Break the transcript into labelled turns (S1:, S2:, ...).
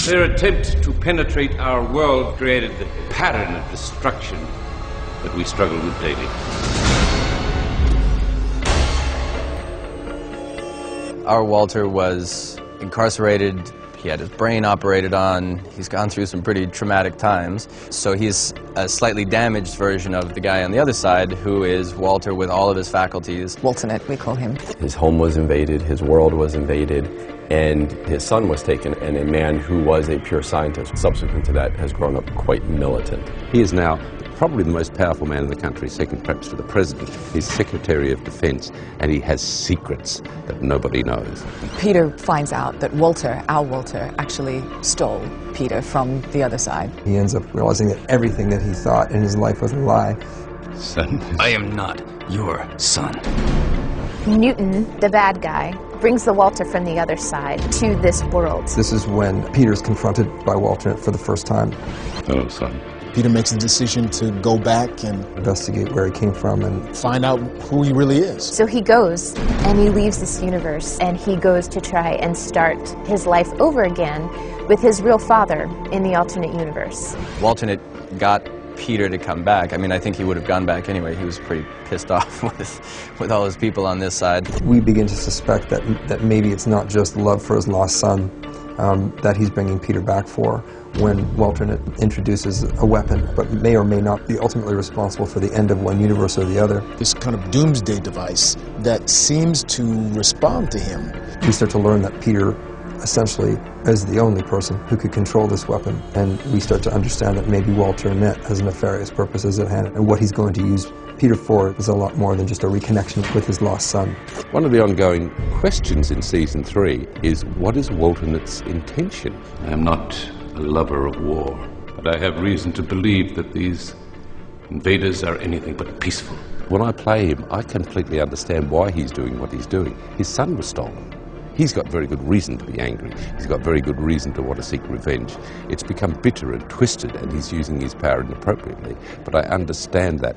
S1: Their attempt to penetrate our world created the pattern of destruction that we struggle with daily.
S2: Our Walter was incarcerated. He had his brain operated on. He's gone through some pretty traumatic times. So he's a slightly damaged version of the guy on the other side, who is Walter with all of his faculties.
S3: Walternate, we call him.
S4: His home was invaded, his world was invaded, and his son was taken, and a man who was a pure scientist, subsequent to that, has grown up quite militant.
S5: He is now probably the most powerful man in the country, second perhaps to the President. He's Secretary of Defense, and he has secrets that nobody knows.
S3: Peter finds out that Walter, our Walter, actually stole Peter from the other side.
S6: He ends up realizing that everything that he thought in his life was a lie.
S7: Son, I am not your son.
S8: Newton, the bad guy, brings the Walter from the other side to this world.
S6: This is when Peter's confronted by Walternate for the first time.
S5: Hello, son.
S9: Peter makes a decision to go back and
S6: investigate where he came from and
S9: find out who he really is.
S8: So he goes and he leaves this universe and he goes to try and start his life over again with his real father in the alternate universe.
S2: Walternate got Peter to come back. I mean, I think he would have gone back anyway. He was pretty pissed off with all his people on this side.
S6: We begin to suspect that maybe it's not just love for his lost son that he's bringing Peter back for, when Walternate introduces a weapon, but may or may not be ultimately responsible for the end of one universe or the other.
S9: This kind of doomsday device that seems to respond to him.
S6: We start to learn that Peter essentially is the only person who could control this weapon, and we start to understand that maybe Walternate has nefarious purposes at hand, and what he's going to use Peter for is a lot more than just a reconnection with his lost son.
S5: One of the ongoing questions in Season 3 is, what is Walternate's intention? I am not a lover of war, but I have reason to believe that these invaders are anything but peaceful. When I play him, I completely understand why he's doing what he's doing. His son was stolen. He's got very good reason to be angry. He's got very good reason to want to seek revenge. It's become bitter and twisted, and he's using his power inappropriately, but I understand that.